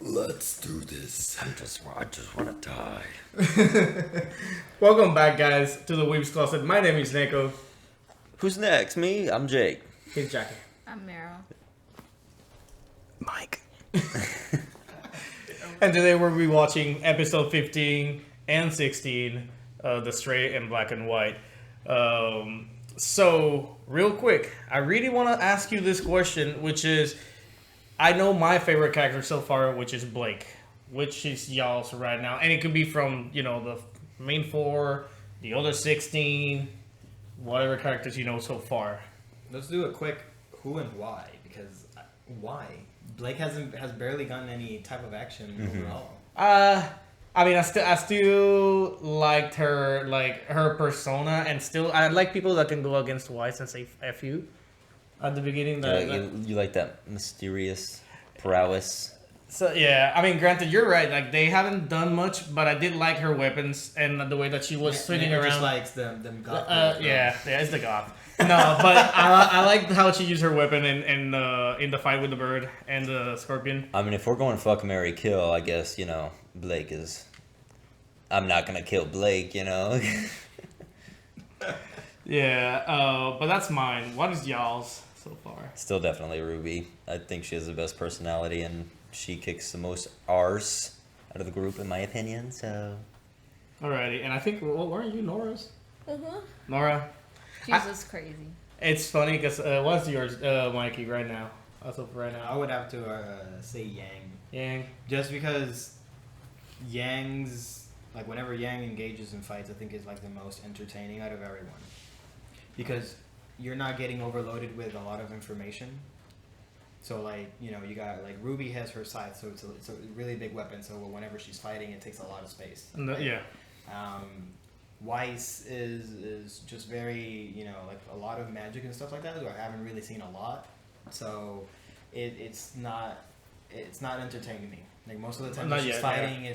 Let's do this. I just want to die. Welcome back, guys, to the Weebs Closet. My name is Nekko. Who's next? Me? I'm Jake. He's Jackie. I'm Meryl. Mike. And today we're rewatching episode 15 and 16, The Straight and Black and White. So, real quick, I really want to ask you this question, which is, I know my favorite character so far, which is Blake. Which is y'all's right now? And it could be from, the main four, the other 16, whatever characters you know so far. Let's do a quick who and why, because why? Blake has barely gotten any type of action overall. I mean, I still liked her, her persona, and still, I like people that can go against Weiss and say F you at the beginning. You like that mysterious prowess? So, yeah, I mean, granted, you're right. Like, they haven't done much, but I did like her weapons and the way that she was swinging around. Just likes them goth. Yeah, it's the goth. No, but I liked how she used her weapon in the fight with the bird and the scorpion. I mean, if we're going fuck, marry, kill, I guess, Blake is... I'm not going to kill Blake, Yeah, but that's mine. What is y'all's so far? Still definitely Ruby. I think she has the best personality, and she kicks the most arse out of the group, in my opinion, so... Alrighty, and I think, weren't you Nora's? Uh-huh. Nora? Jesus, crazy. It's funny, because what's yours, Mikey, right now? As of right now. I would have to say Yang. Yang? Just because Yang's, whenever Yang engages in fights, I think is, the most entertaining out of everyone. Because you're not getting overloaded with a lot of information. So, you got, Ruby has her scythe, so it's a really big weapon, so whenever she's fighting, it takes a lot of space. Yeah. Weiss is just very, a lot of magic and stuff like that, so I haven't really seen a lot. So, it's not entertaining me. Most of the time she's fighting,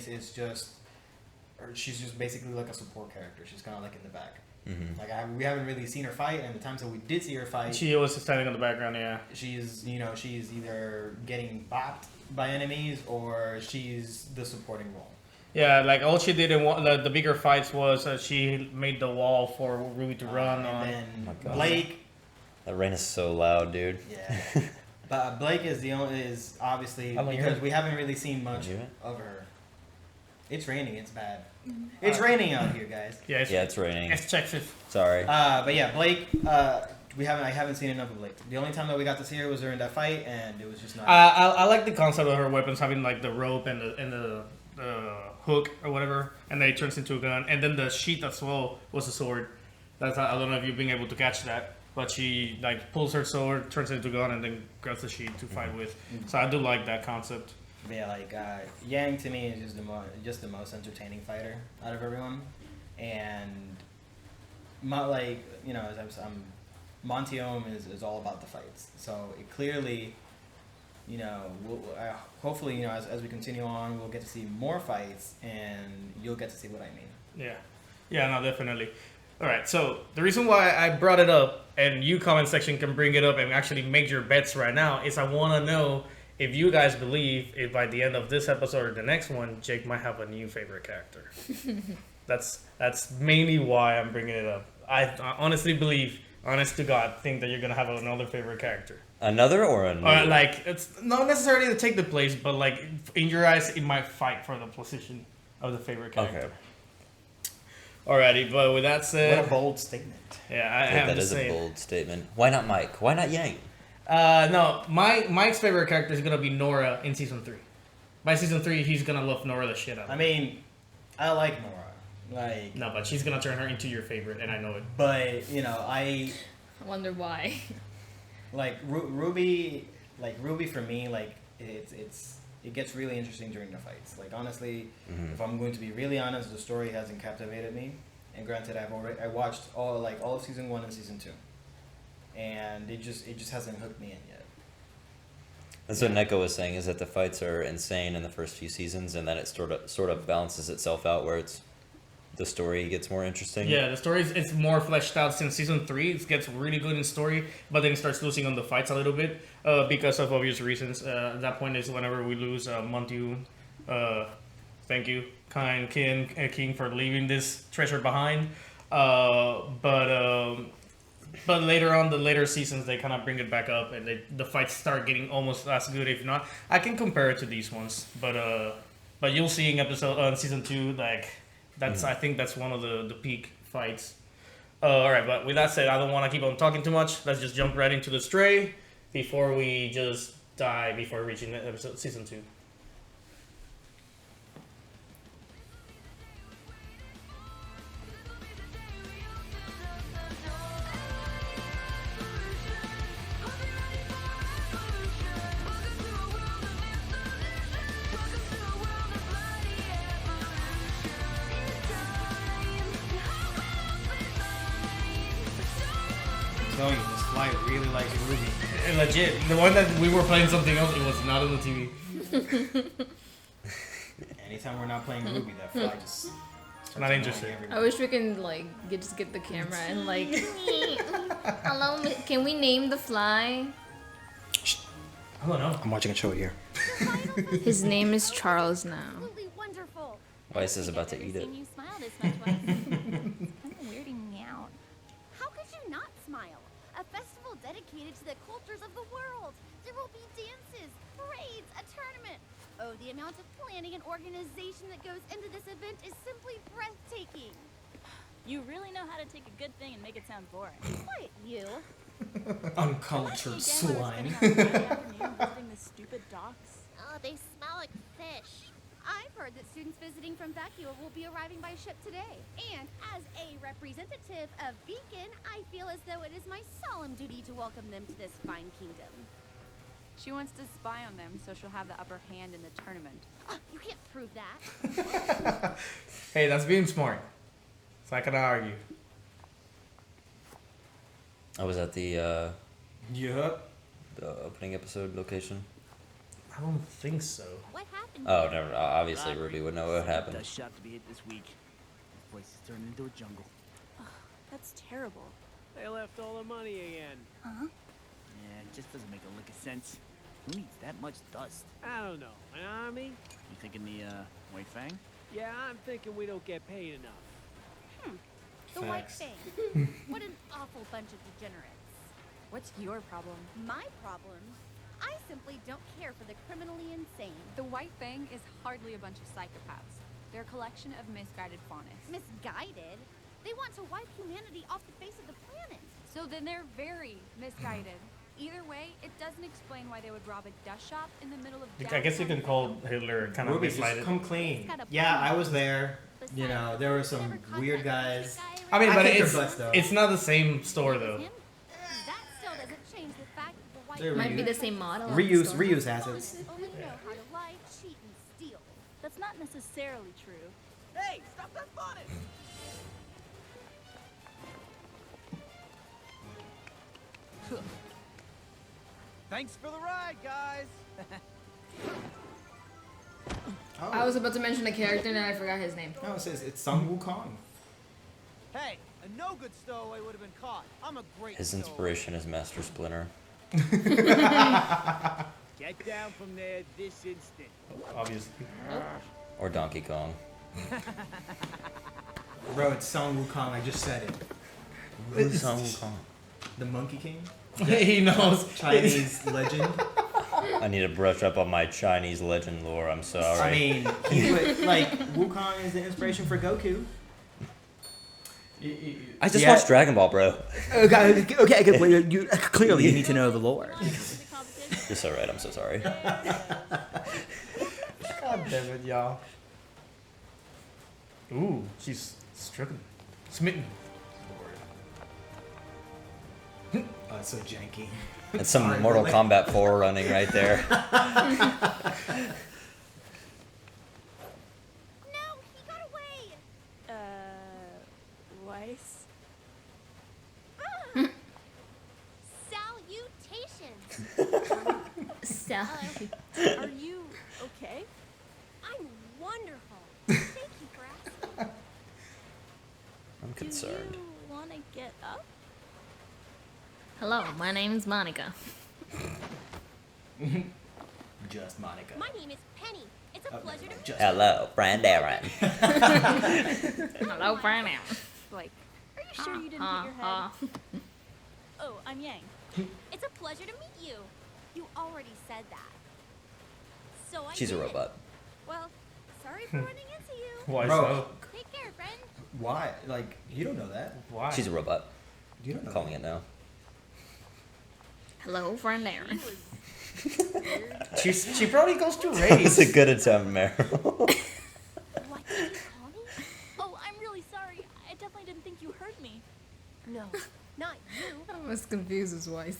she's just basically like a support character. She's kind of in the back. Mm-hmm. We haven't really seen her fight, and the times that we did see her fight, she was standing in the background. Yeah, she's either getting bopped by enemies or she's the supporting role. Yeah, all she did in the bigger fights was she made the wall for Ruby to run on. And then Blake. That rain is so loud, dude. Yeah, but Blake is obviously because we haven't really seen much of her. It's raining. It's bad. It's raining out here, guys. Yeah, it's raining. It's Texas. Sorry. But yeah, Blake. I haven't seen enough of Blake. The only time that we got to see her was during that fight, and it was just not. I like the concept of her weapons having the rope and the hook or whatever, and then it turns into a gun, and then the sheath as well was a sword. I don't know if you've been able to catch that, but she pulls her sword, turns it into a gun, and then grabs the sheath to fight with. So I do like that concept. But yeah, Yang to me is just the most entertaining fighter out of everyone, and Montiome is all about the fights. So it clearly, hopefully, as we continue on, we'll get to see more fights, and you'll get to see what I mean. Yeah, no, definitely. All right, so the reason why I brought it up, and you comment section can bring it up and actually make your bets right now, is I want to know if you guys believe if by the end of this episode or the next one, Jake might have a new favorite character. That's mainly why I'm bringing it up. I honestly believe, honest to God, think that you're gonna have another favorite character. Another or a new? It's not necessarily to take the place, but in your eyes, it might fight for the position of the favorite character. Okay. Alrighty, but with that said, what a bold statement. Yeah, I have that to is say a bold statement. Why not Mike? Why not Yang? No, Mike's favorite character is gonna be Nora in season 3. By season 3, he's gonna love Nora the shit out of her. I mean, I like Nora. No, but she's gonna turn her into your favorite, and I know it. But I wonder why. Ruby for me, it gets really interesting during the fights. Honestly, if I'm going to be really honest, the story hasn't captivated me. And granted, I watched all of season 1 and season 2, and it just hasn't hooked me in yet. That's what Nekko was saying, is that the fights are insane in the first few seasons, and then it sort of balances itself out where it's the story gets more interesting. Yeah, the story it's more fleshed out since season 3. It gets really good in story, but then it starts losing on the fights a little bit because of obvious reasons. At that point is whenever we lose Montu. Thank you, kind King, for leaving this treasure behind. But later on, the later seasons, they kind of bring it back up, and the fights start getting almost as good, if not. I can compare it to these ones, but you'll see in season 2, like that's I think that's one of the peak fights. All right, but with that said, I don't want to keep on talking too much. Let's just jump right into the Stray before we just die before reaching season 2. Telling you, this fly really likes Ruby. And legit, the one that we were playing something else, it was not on the TV. Anytime we're not playing Ruby, that fly just starts Not interested. annoying everybody. I wish we can like just get the camera and like. Hello, can we name the fly? I don't know. I'm watching a show here. His name is Charles now. Absolutely wonderful. Weiss is about to eat it. I've never seen you smile this much, Weiss. Kind of weirding me out. How could you not smile? A festival dedicated to the cultures of the world. There will be dances, parades, a tournament. Oh, the amount of planning and organization that goes into this event is simply breathtaking. You really know how to take a good thing and make it sound boring. Quiet, you. Uncultured swine. Visiting the stupid docks. Oh, they smell like fish. I've heard that students visiting from Vacuo will be arriving by ship today. And as a representative of Beacon, I feel as though it is my solemn duty to welcome them to this fine kingdom. She wants to spy on them so she'll have the upper hand in the tournament. You can't prove that. Hey, that's being smart. So I cannot argue. I was at the Yup. opening episode location. I don't think so. What happened? Oh, never. Obviously, Ruby would know what happened. Dust shot to be hit this week. This place is turning into a jungle. That's terrible. They left all the money again. Huh? Yeah, it just doesn't make a lick of sense. Who needs that much dust? I don't know. An army? You thinking the White Fang? Yeah, I'm thinking we don't get paid enough. The White Facts. Fang. What an awful bunch of degenerates. What's your problem? My problem? I simply don't care for the criminally insane. The White Fang is hardly a bunch of psychopaths. They're a collection of misguided faunists. Misguided? They want to wipe humanity off the face of the planet. So then they're very misguided. Either way, it doesn't explain why they would rob a dust shop in the middle of I guess you can call Hitler kind of Ruby, just misguided. come clean. Got a Yeah, point. I was there. You know, there were some Never weird contacted guys. the guy I mean, I but kicked their it's butts, though. it's not the same store though. Him? That still doesn't change the fact that the White They're Might be reuse. the same model. Reuse assets. only know how to lie, cheat, and steal. That's not necessarily true. Hey, stop that bonnet! Thanks for the ride, guys! I was about to mention a character and I forgot his name. No, it says it's Sun Wukong. Hey, a no good stowaway would have been caught. I'm a great His stowaway. inspiration is Master Splinter. Get down from there this instant. Obviously. Or Donkey Kong. Bro, it's Sun Wukong. I just said it. Who's Sun Wukong? The Monkey King. He knows. Chinese legend. I need to brush up on my Chinese legend lore. I'm sorry. I mean, he would, like, Wukong is the inspiration for Goku. I just Yeah. watched Dragon Ball, bro. Okay, well, you clearly you need to know the lore. You're so right. I'm so sorry. God damn it, y'all. Ooh, she's stricken. Smitten. Oh, it's so janky. It's some Sorry, Mortal Billy. Kombat 4 running right there. No, he got away. Weiss? Salutations. So, Are you okay? I'm wonderful. Thank you for asking. concerned. Do you want to get up? Hello, my name's Monica. Just Monica. My name is Penny. It's a pleasure to meet you. Hello, friend Aaron. Hello, Brandon. Like, are you sure you didn't hit your head? Oh, I'm Yang. It's a pleasure to meet you. You already said that. So I She's a did. robot. Well, sorry for running into you. Why Bro. so? Take care, friend. Why? Like, you don't know that. Why? She's a robot. You don't know. Calling it now. Hello, friend Aaron. She probably goes to It's race. a good attempt, Meryl. What did you call me? Oh, I'm really sorry. I definitely didn't think you heard me. No, not you. I was confused as Weiss.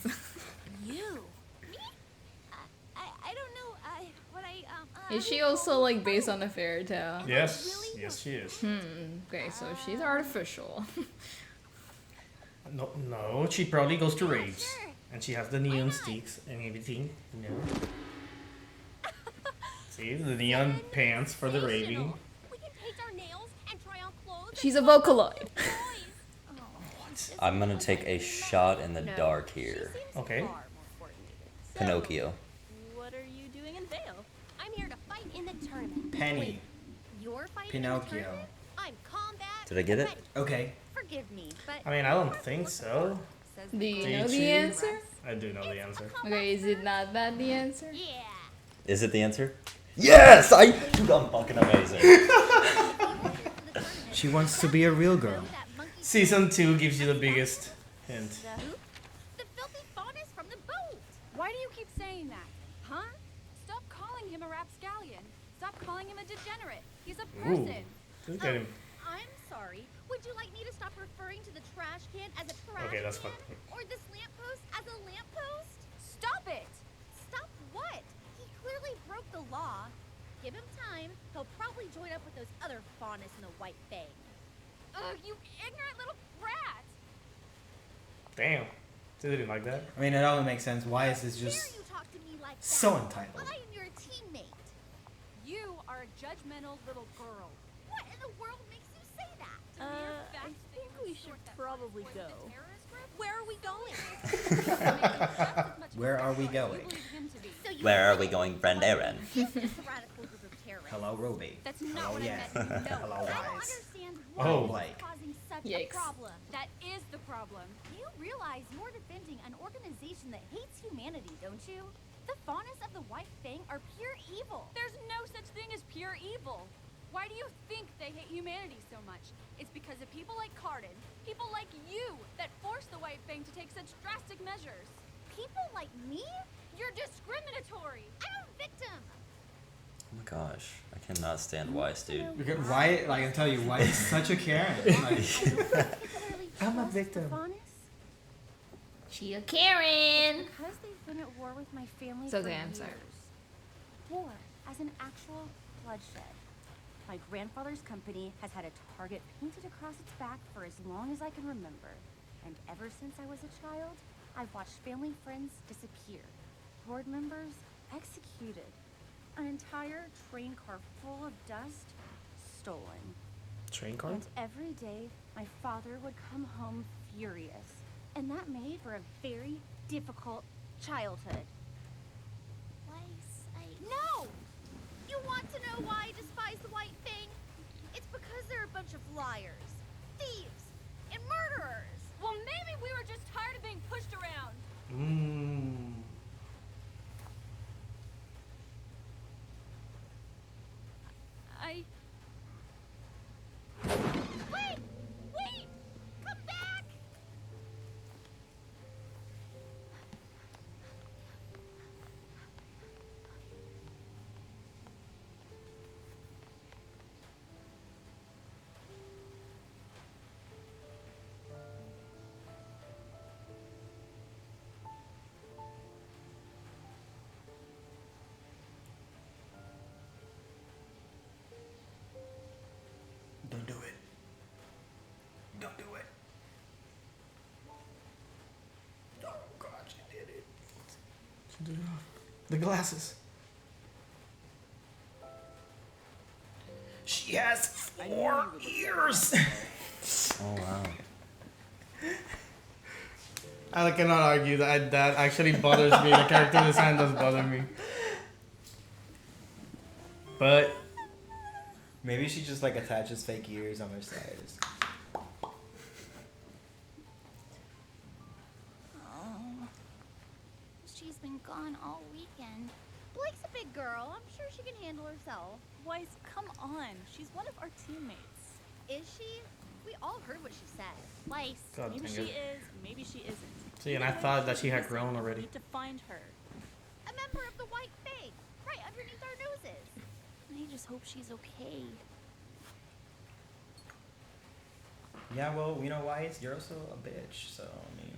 You. Me? I don't know. Is she also like based on a fairy tale? Yes, yes, she is. Okay, so she's artificial. No, she probably goes to raves, sure. and she has the neon sticks and everything. You know. See the neon pants for the raving. We can paint our nails and try on clothes. She's a Vocaloid. I'm gonna take a shot in the dark here. Okay. Pinocchio. What are you doing in Vale? I'm here to fight in the tournament. Penny. You're fighting Pinocchio. in the tournament? I'm combat. Did I get it? ready. Okay. Forgive me, but I mean, I don't think so. Do you Do know you the choose? answer? I do know the answer. Okay, is it not that the answer? yeah. Is it the answer? Yes! Dude, I'm fucking amazing. She wants to be a real girl. Season 2 gives you the biggest hint. The filthy faunus from the boat. Why do you keep saying that? Huh? Stop calling him a rapscallion. Stop calling him a degenerate. He's a Ooh. person. Just get him. I'm sorry. Would you like me to stop referring to the trash can as a trash Okay, that's can? fine. Or this lamppost as a lamppost? Stop it! Stop what? He clearly broke the law. Give him time. He'll probably join up with those other faunus in the white fang. Ugh, you ignorant little brat! Damn. She didn't like that. I mean, it only makes sense. Weiss is Dare just you talk to me like that? so entitled. I am your teammate. You are a judgmental little girl. What in the world makes you say that? I think we should probably go. Where are we going? Where are we going? So you Where are we going, friend Aaron? This is a radical group of terrorists. Hello, Roby. That's not Hello, what yeah. I meant. No, Hello, I don't Weiss. understand Oh. why this is causing such a Yikes. problem. That is the problem. You realize you're defending an organization that hates humanity, don't you? The faunus of the White Fang are pure evil. There's no such thing as pure evil. Why do you think they hate humanity so much? It's because of people like Cardin, people like you, that force the White Fang to take such drastic measures. People like me? You're discriminatory. I'm a victim. Oh my gosh. I cannot stand Weiss, dude. Because why? Like I tell you, why is such a Karen? Like, I'm a victim. She a Karen. Because they've been at war with my family It's okay, for I'm years. sorry. War as an actual bloodshed. My grandfather's company has had a target painted across its back for as long as I can remember. And ever since I was a child, I've watched family friends disappear. Board members executed. An entire train car full of dust stolen. Train car? And every day, my father would come home furious. And that made for a very difficult childhood. No! You want to know why I despise the White Fang? It's because they're a bunch of liars, thieves, and murderers. Well, maybe we were just tired of being pushed around. Mmm. Wait! Wait! Come back! don't do it. Don't do it. Oh God, she did it. The glasses. She has 4 ears. Oh wow. I cannot argue that that actually bothers me. The character design does bother me. But Maybe she just like attaches fake ears on her side. Oh, she's been gone all weekend. Blake's a big girl. I'm sure she can handle herself. Weiss, come on. She's one of our teammates. Is she? We all heard what she said. Weiss. God Maybe dang she it. is, maybe she isn't. See, and I thought that she had grown We already. need to find her. A member of the White Fang, right underneath our noses. I just hope she's okay. Yeah, well, you know why? You're also a bitch, so I mean,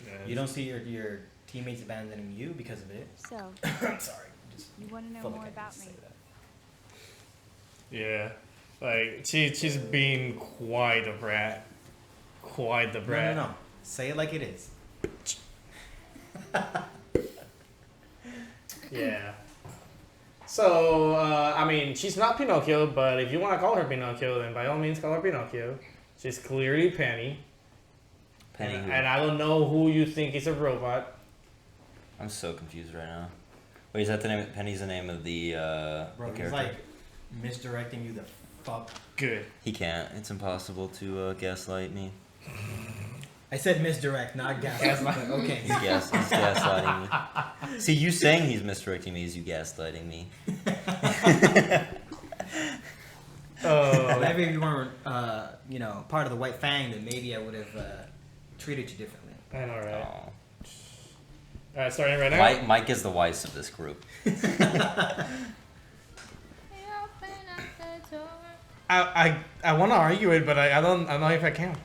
Yeah, you don't see your teammates abandoning you because of it. So, I'm sorry. Just you want to know felt like more I needed about to me? say that. Yeah, like she's being quite a brat. Quite the brat. No. Say it like it is. Yeah. So, I mean, she's not Pinocchio, but if you want to call her Pinocchio, then by all means call her Pinocchio. She's clearly Penny. Penny. And, who? and I don't know who you think is a robot. I'm so confused right now. Wait, is that the name? Penny's the name of the Bro, he's character? like misdirecting you the fuck. Good. He can't. It's impossible to gaslight me. I said misdirect, not gaslight. but okay. He's gaslighting me. See, you saying he's misdirecting me is you gaslighting me. Maybe if you weren't, part of the White Fang, then maybe I would have treated you differently. I know, right? Oh. Alright, starting right now. Mike is the Weiss of this group. I want to argue it, but I don't know if I can.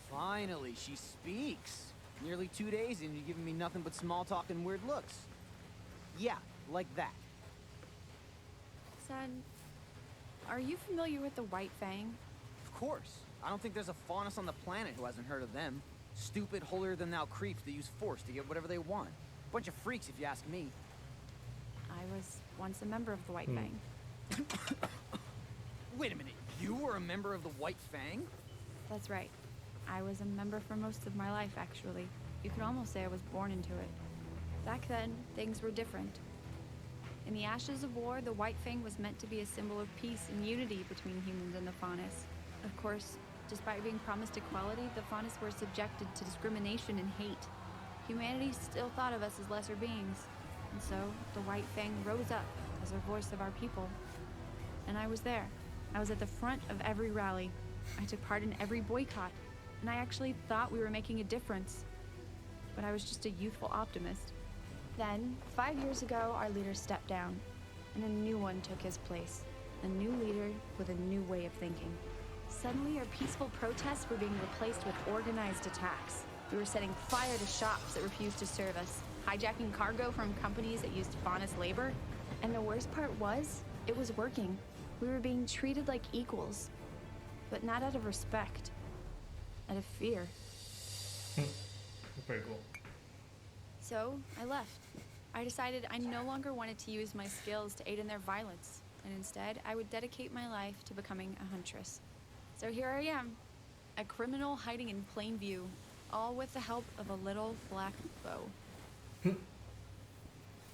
Finally, she speaks. Nearly 2 days and you're giving me nothing but small talk and weird looks. Yeah, like that. Son, are you familiar with the White Fang? Of course. I don't think there's a faunus on the planet who hasn't heard of them. Stupid, holier-than-thou creeps that use force to get whatever they want. Bunch of freaks, if you ask me. I was once a member of the White Fang. Wait a minute, you were a member of the White Fang? That's right. I was a member for most of my life, actually. You could almost say I was born into it. Back then, things were different. In the ashes of war, the White Fang was meant to be a symbol of peace and unity between humans and the faunus. Of course, despite being promised equality, the faunus were subjected to discrimination and hate. Humanity still thought of us as lesser beings. And so, the White Fang rose up as a voice of our people. And I was there. I was at the front of every rally. I took part in every boycott. And I actually thought we were making a difference. But I was just a youthful optimist. Then, 5 years ago, our leader stepped down, and a new one took his place. A new leader with a new way of thinking. Suddenly, our peaceful protests were being replaced with organized attacks. We were setting fire to shops that refused to serve us, hijacking cargo from companies that used faunus labor. And the worst part was, it was working. We were being treated like equals, but not out of respect. Out of fear. Pretty cool. So, I left. I decided I no longer wanted to use my skills to aid in their violence, and instead, I would dedicate my life to becoming a huntress. So here I am, a criminal hiding in plain view, all with the help of a little black bow.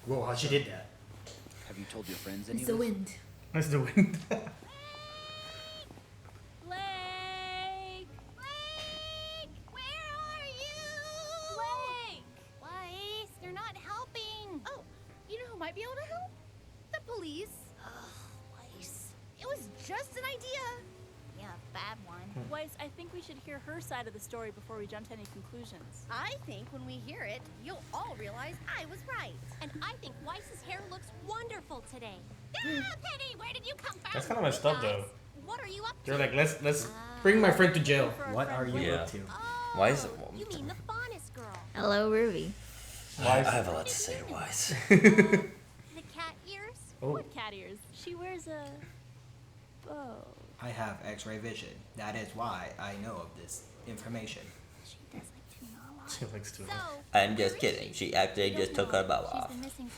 Whoa, how she did that. Have you told your friends any It's of the this? wind. That's the wind. Blake! Blake! Where are you? Blake! Weiss, you're not helping. Oh, you know who might be able to help? The police. Ugh, Weiss. It was just an idea. Yeah, bad one. Weiss, I think we should hear her side of the story before we jump to any conclusions. I think when we hear it, you'll all realize I was right. And I think Weiss's hair looks wonderful today. Ah, Penny, where did you come from? That's kind of messed up, though. What are you up to? They're like, let's bring my friend to jail. What are you up to? Oh, Why is it? you mean the faunus girl. Hello, Ruby. I have a lot to say to Weiss. The cat ears? Oh. What cat ears? She wears a bow. I have X-ray vision. That is why I know of this information. She does like tuna a lot. She likes to. I'm just kidding. She actually just took her bow off. She's been missing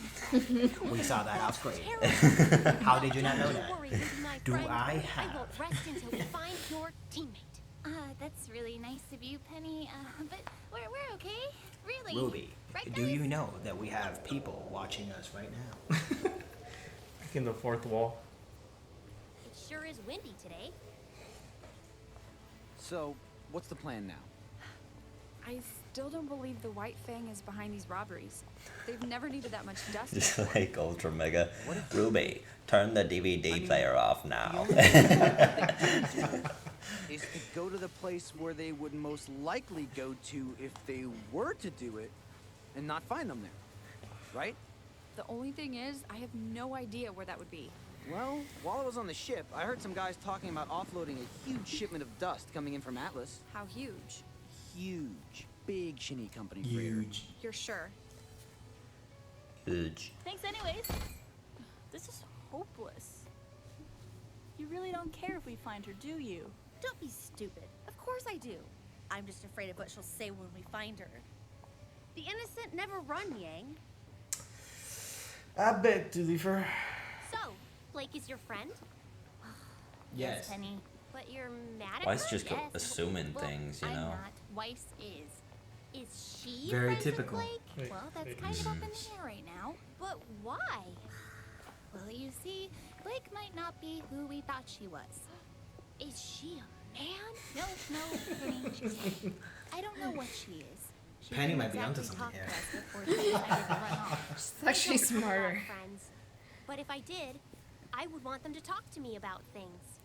some stuff. We saw that off screen. How did you not know that? Do I have? won't rest until we find your teammate. That's really nice of you, Penny. But we're okay. Really. Ruby, Right, do guys? you know that we have people watching us right now? Breaking the fourth wall. It sure is windy today. So, what's the plan now? I still don't believe the White Fang is behind these robberies. They've never needed that much dust. Just before. like ultra mega. Ruby, turn the DVD player off now. Is to go to the place where they would most likely go to if they were to do it, and not find them there, right? The only thing is, I have no idea where that would be. Well, while I was on the ship, I heard some guys talking about offloading a huge shipment of dust coming in from Atlas. How huge? Huge. Big shinny company freighter. Huge. You're sure? Huge. Thanks anyways. This is hopeless. You really don't care if we find her, do you? Don't be stupid. Of course I do. I'm just afraid of what she'll say when we find her. The innocent never run, Yang. I beg to differ. So, Blake is your friend? Yes. Penny. But you're mad at Weiss her? just go Yes. assuming Well, things, you I'm know. not. Weiss is. Is she Very friends with typical. Blake? Wait, Well, that's wait. kind of up in the air right now. But why? Well, you see, Blake might not be who we thought she was. Is she a man? No, Penny. I don't know what she is. She Penny didn't might be onto exactly something talk here. to us before she decided to run off. She's actually I don't have a lot of smarter. friends. But if I did, I would want them to talk to me about things.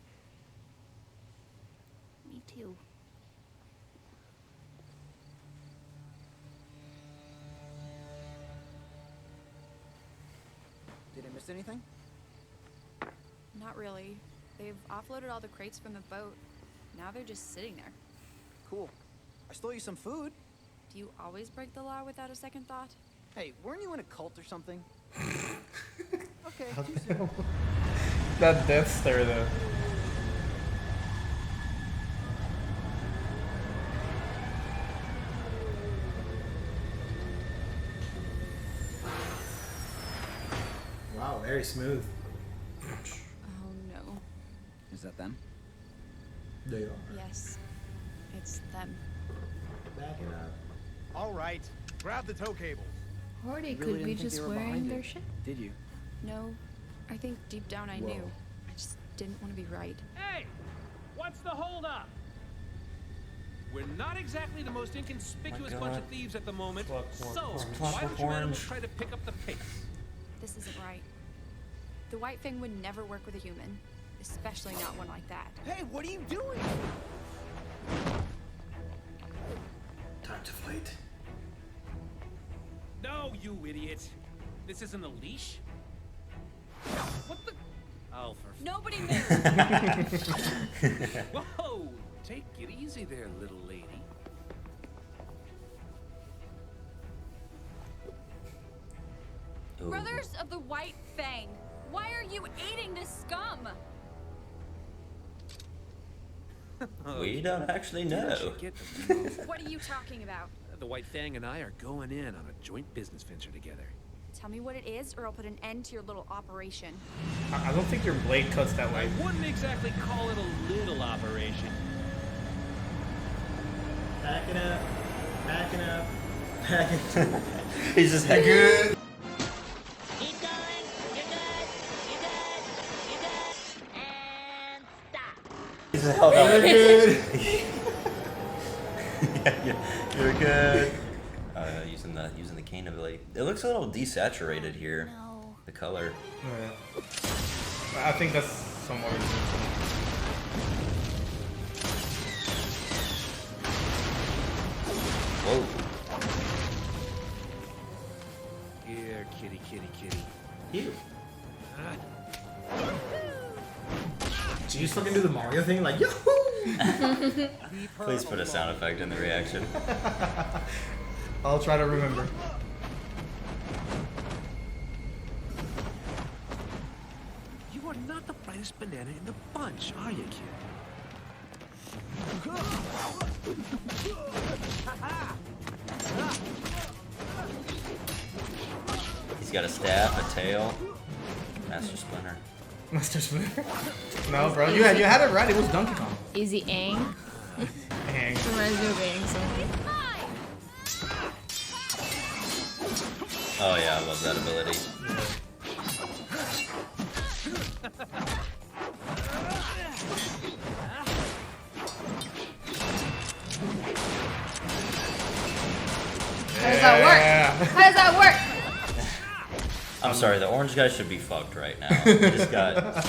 Me too. Did I miss anything? Not really. They've offloaded all the crates from the boat. Now they're just sitting there. Cool. I stole you some food. Do you always break the law without a second thought? Hey, weren't you in a cult or something? Okay. That death stare though. Wow, very smooth. Oh no. Is that them? They are. Yes. It's them. Back it up. All right, grab the tow cables. Or they You really could be didn't think just they were wearing behind their it, shit. Did you? No. I think deep down I Whoa. knew. I just didn't want to be right. Hey, what's the holdup? We're not exactly the most inconspicuous My bunch God. of thieves at the moment, Clockwork so Orange. why don't Clockwork you animals Orange. try to pick up the pace? This isn't right. The White Fang would never work with a human, especially not one like that. Hey, what are you doing? Time to fight. No, you idiot. This isn't a leash. What the? Oh, for Nobody move! Whoa! Take it easy there, little lady. Ooh. Brothers of the White Fang, why are you eating this scum? We don't actually know. What are you talking about? The White Fang and I are going in on a joint business venture together. Tell me what it is, or I'll put an end to your little operation. I don't think your blade cuts that way. I wouldn't exactly call it a little operation. Backing up. Backing up. Backing up. He's just like, good. Keep going. You're good. You're good. You're good. And stop. He's just held up. Good. You're good. Using the cane ability. It looks a little desaturated here. No. The color. Yeah. I think that's somewhat. Whoa. Here, kitty, kitty, kitty. Ew. Ah, Did you just fucking do the Mario thing? Like, yahoo! Please put a sound effect in the reaction. I'll try to remember. biggest banana in the bunch, are you, kid? He's got a staff, a tail, Master Splinter. Master Splinter? No, bro, you had it right. It was Donkey Kong. Easy Aang. Aang. Reminds me of Aang, so. Oh yeah, I love that ability. How does that work? How does that work? I'm sorry, the orange guy should be fucked right now. He just got.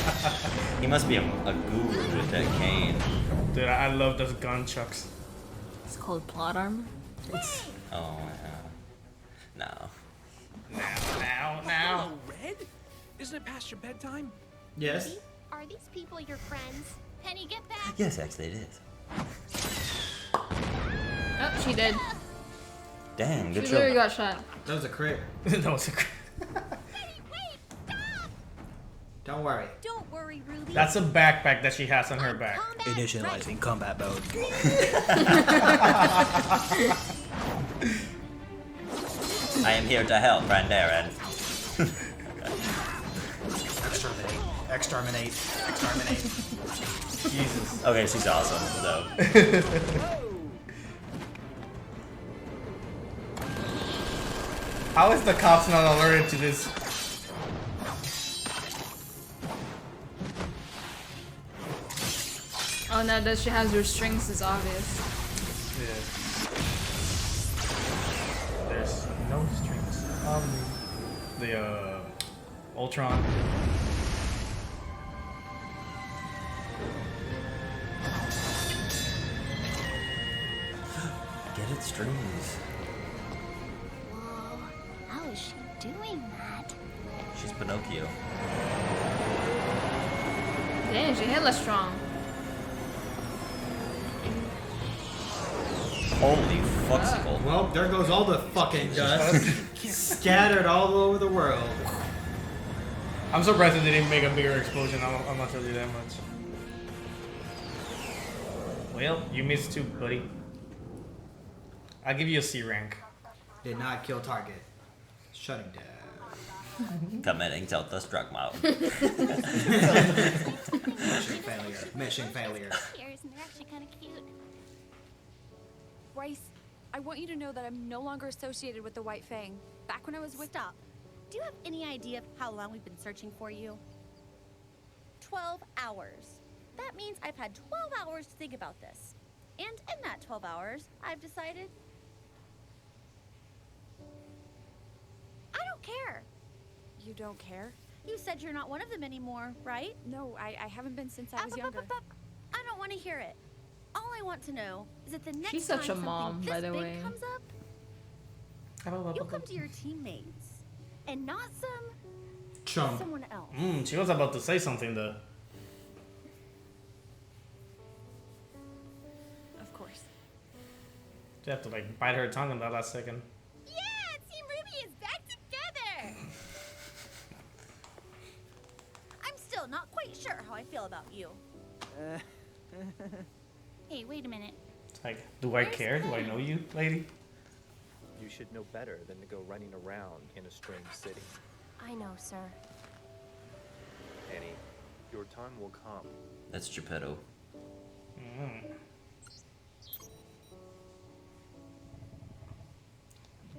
He must be a guru with that cane. Dude, I love those gun chucks. It's called plot armor. Oh yeah. No. Now. Hello, Red? Isn't it past your bedtime? Yes. Are these people your friends? Penny, get back! Yes, actually it is. Oh, she did. Damn, good She job. literally got shot. That was a crit. That was a crit. Don't worry. Don't worry, Ruby. That's a backpack that she has on her back. Initializing combat mode. I am here to help, Brandaren. Exterminate. Exterminate. Jesus. Okay, she's awesome, so. How is the cops not alerted to this? Oh, now that she has her strings is obvious. Yeah. There's no strings. The Ultron. Get it, strings. Whoa, how is she doing that? She's Pinocchio. Damn, she hella strong. Holy fuxicle. Well, there goes all the fucking dust. Scattered all over the world. I'm surprised that they didn't make a bigger explosion. I'm not telling you that much. Well, you missed too, buddy. I'll give you a C rank. Did not kill target. Shut him down. Committing self-destruct mode. Mission failure. Mission failure. Ears, and they're actually kind of cute. Weiss, I want you to know that I'm no longer associated with the White Fang. Back when I was with... Stop. Do you have any idea of how long we've been searching for you? 12 hours. That means I've had 12 hours to think about this. And in that 12 hours, I've decided... I don't care. You don't care? You said you're not one of them anymore, right? No, I haven't been since I was younger. I don't want to hear it. All I want to know is that the next She's time such a mom, something by this the big way. comes up, you'll come to your teammates and not someone else. She was about to say something though. Of course. You have to like bite her tongue in that last second. Yeah, Team Ruby is back together. I'm still not quite sure how I feel about you. Hey, wait a minute. It's like, do I care? Do I know you, lady? You should know better than to go running around in a strange city. I know, sir. Annie, your time will come. That's Geppetto.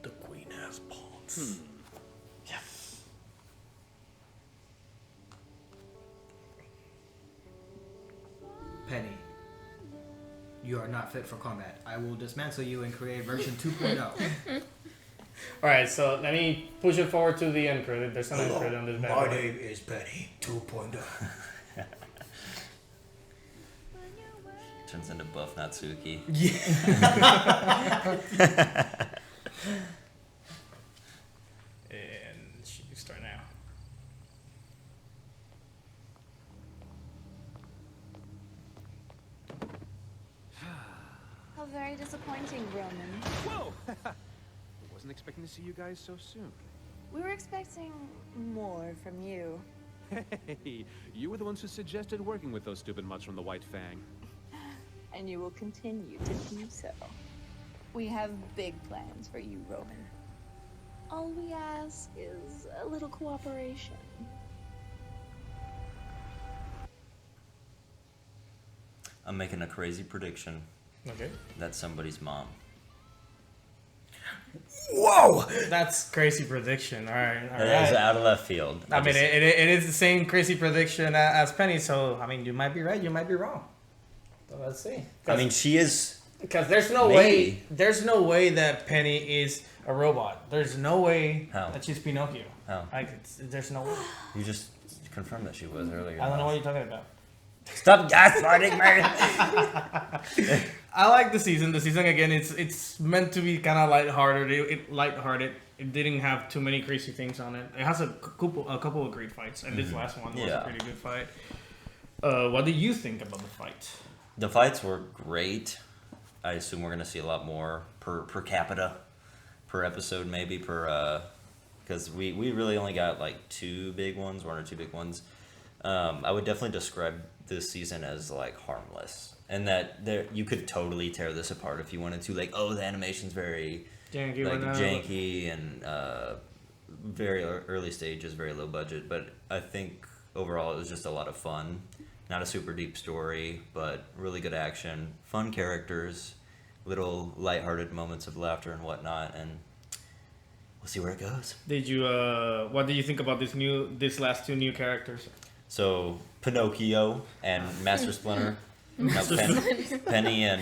The queen has pawns. Yes. Penny, you are not fit for combat. I will dismantle you and create version 2.0. Alright, so let me push it forward to the end credit. There's an end credit on this bad boy. name is Penny 2.0. Turns into Buff Natsuki. And she can start now. How very disappointing, Roman. Whoa! Wasn't expecting to see you guys so soon. We were expecting more from you. Hey, you were the ones who suggested working with those stupid mutts from the White Fang. And you will continue to do so. We have big plans for you, Roman. All we ask is a little cooperation. I'm making a crazy prediction. Okay. That's somebody's mom. Whoa! That's crazy prediction. All right. It is out of left field. I mean, it is the same crazy prediction as Penny. So I mean, you might be right. You might be wrong. So let's see. I mean, she is. Because there's no way. There's no way that Penny is a robot. There's no way that she's Pinocchio. How? There's no way. You just confirmed that she was earlier. I don't know what you're talking about. Stop gaslighting me. I like the season. The season again, it's meant to be kind of lighthearted. It didn't have too many crazy things on it. It has a couple of great fights, and this last one was a pretty good fight. What do you think about the fight? The fights were great. I assume we're gonna see a lot more per capita, per episode maybe because we really only got like one or two big ones. I would definitely describe this season as like harmless, and that you could totally tear this apart if you wanted to. Like, the animation's very janky and very early stages, very low budget. But I think overall it was just a lot of fun. Not a super deep story, but really good action, fun characters, little lighthearted moments of laughter and whatnot, and we'll see where it goes. Did you? What do you think about this last two new characters? So Pinocchio and Master Splinter. Penny and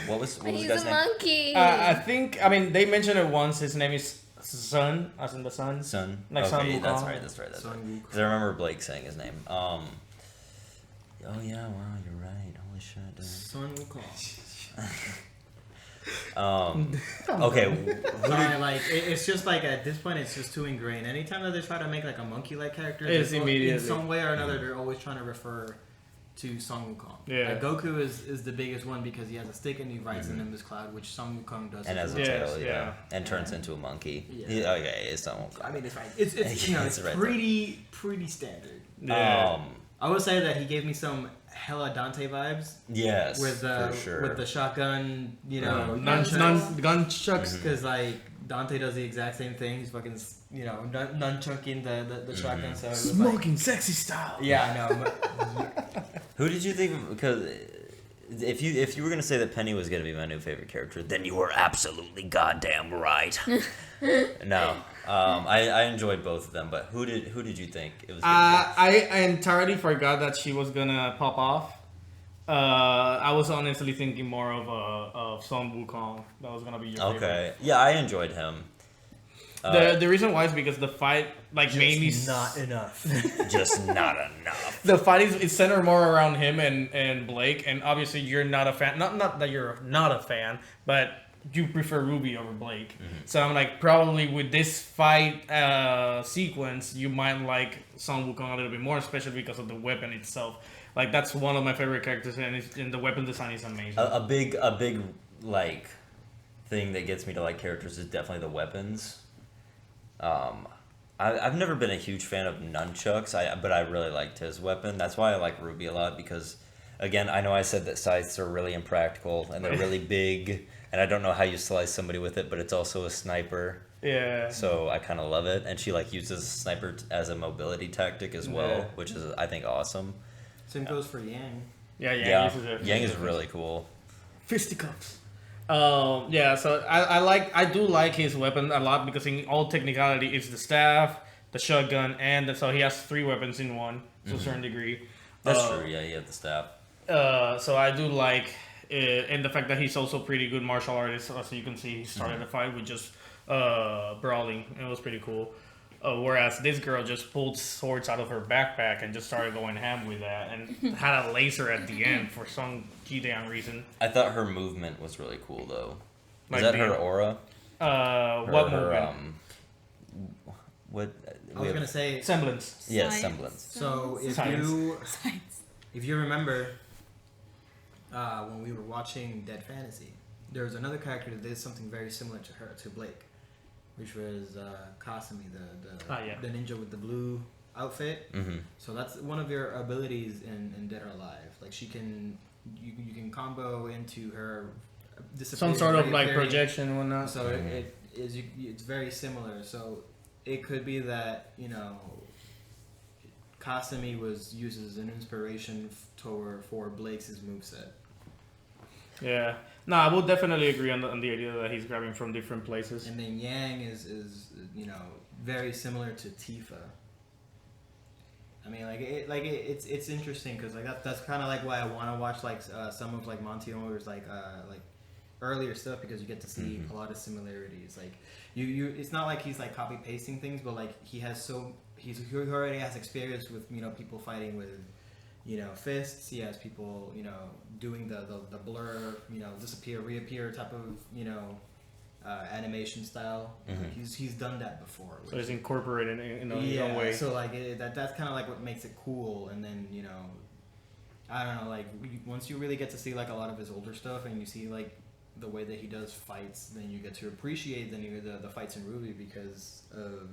what was the guy's name? Monkey. I mean they mentioned it once. His name is Sun, as in the sun. Sun. Like okay, Sun that's right. Because I remember Blake saying his name. Oh yeah, wow, you're right. Holy shit, dude. Sun Wukong. Okay. It's just like at this point, it's just too ingrained. Anytime that they try to make like a monkey-like character, it's immediately in some way or another, they're always trying to refer to Sun Wukong. Yeah. Like Goku is the biggest one because he has a stick and he rides in Nimbus Cloud, which Sun Wukong does. And has a tail, and turns into a monkey. Yeah. Okay, it's Sun Wukong. I mean, it's pretty standard. Yeah. I would say that he gave me some hella Dante vibes. Yes, with for sure. With the shotgun, nunchucks. Because like Dante does the exact same thing. He's fucking nunchucking the shotgun. So smoking sexy style. Yeah, I know. Who did you think? Because if you were gonna say that Penny was gonna be my new favorite character, then you were absolutely goddamn right. No. I enjoyed both of them, but who did you think it was? I entirely forgot that she was gonna pop off. I was honestly thinking more of Sun Wukong. That was gonna be your favorite. Yeah, I enjoyed him. The reason why is because the fight mainly not enough. Just not enough. The fight is centered more around him and Blake, and obviously you're not a fan. Not that you're not a fan, but you prefer Ruby over Blake. So I'm like, probably with this fight sequence, you might like Sun Wukong a little bit more, especially because of the weapon itself. Like, that's one of my favorite characters, and the weapon design is amazing. A big like thing that gets me to like characters is definitely the weapons. I've never been a huge fan of nunchucks, but I really liked his weapon. That's why I like Ruby a lot, because again, I know I said that scythes are really impractical and they're really big, and I don't know how you slice somebody with it, but it's also a sniper. Yeah. So I kind of love it, and she like uses sniper as a mobility tactic as well, which is I think awesome. Same goes for Yang. Yeah, Yang is really cool. Fisticuffs. So I do like his weapon a lot, because in all technicality it's the staff, the shotgun, and so he has 3 weapons in one to a certain degree. That's true. Yeah, he had the staff. So I do like and the fact that he's also pretty good martial artist. As you can see, he started the fight with just brawling. It was pretty cool. Whereas this girl just pulled swords out of her backpack and just started going ham with that, and had a laser at the end for some damn reason. I thought her movement was really cool, though. Like Is that her aura? What movement? What? I was gonna say semblance. Yeah, semblance. So if you remember, when we were watching Dead Fantasy, there was another character that did something very similar to Blake, which was Kasumi, the ninja with the blue outfit. So that's one of your abilities in Dead or Alive. Like she can, you can combo into her some sort of like projection and whatnot. So it's very similar. So it could be that, you know, Kasumi was used as an inspiration for Blake's moveset. Yeah. No, I will definitely agree on the idea that he's grabbing from different places. And then Yang is you know, very similar to Tifa. I mean, it's interesting because like that's kind of like why I want to watch like some of like Monty Omer's like earlier stuff, because you get to see a lot of similarities. Like you it's not like he's like copy pasting things, but like he already has experience with, you know, people fighting with, you know, fists. He has people, you know, doing the blur, you know, disappear, reappear type of, you know, animation style. He's done that before. So he's incorporated in his own way. So like that's kind of like what makes it cool. And then, you know, I don't know, like once you really get to see like a lot of his older stuff and you see like the way that he does fights, then you get to appreciate the fights in RWBY because of,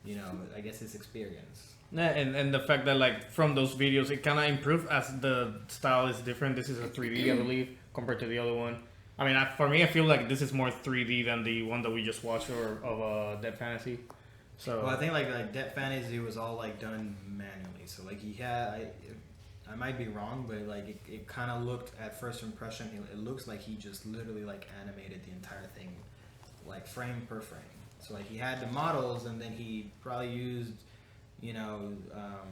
you know, I guess his experience. Yeah, and the fact that like from those videos it kind of improved as the style is different. This is a 3D, I believe, compared to the other one. I mean, for me, I feel like this is more 3D than the one that we just watched of Dead Fantasy. So well, I think like Dead Fantasy was all like done manually. So like he had, I might be wrong, but like it kind of looked at first impression, it looks like he just literally like animated the entire thing, like frame per frame. So like he had the models, and then he probably used, you know,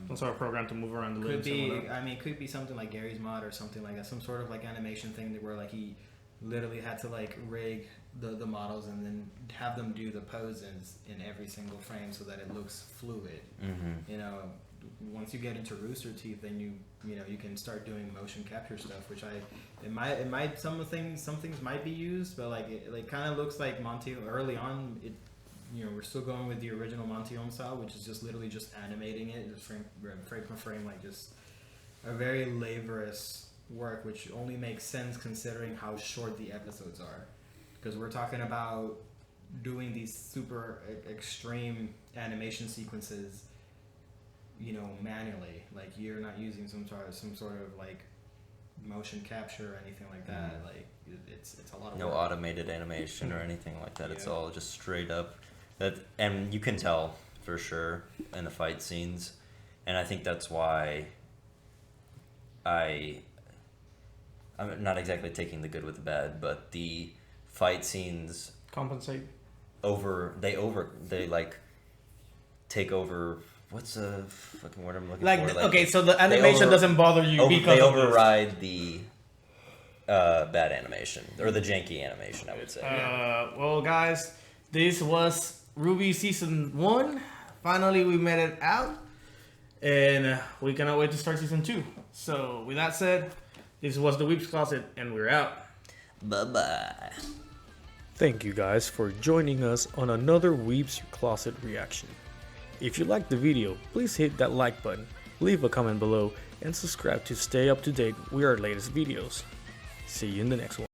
some sort of program to move around the limbs. It could be something like Gary's Mod or something like that, some sort of like animation thing where like he literally had to like rig the models and then have them do the poses in every single frame so that it looks fluid. You know, once you get into Rooster Teeth, then you know you can start doing motion capture stuff, which it might some things might be used, but like it kind of looks like Monty early on. It, you know, we're still going with the original Monty Ohm style, which is just literally just animating it, just frame per frame, like just a very laborious work, which only makes sense considering how short the episodes are, because we're talking about doing these super extreme animation sequences, you know, manually. Like you're not using some sort of like motion capture or anything like that. Like it's a lot of no work. Automated animation or anything like that. It's all just straight up. And you can tell for sure in the fight scenes, and I think that's why I'm not exactly taking the good with the bad, but the fight scenes compensate. They like take over. What's the fucking word I'm looking for? Like, okay, so the animation doesn't bother you because they override the bad animation or the janky animation, I would say. Well, guys, this was RWBY Season 1. Finally, we made it out. And we cannot wait to start Season 2. So, with that said, this was the Weebs Closet, and we're out. Bye-bye. Thank you guys for joining us on another Weebs Closet reaction. If you liked the video, please hit that like button, leave a comment below, and subscribe to stay up to date with our latest videos. See you in the next one.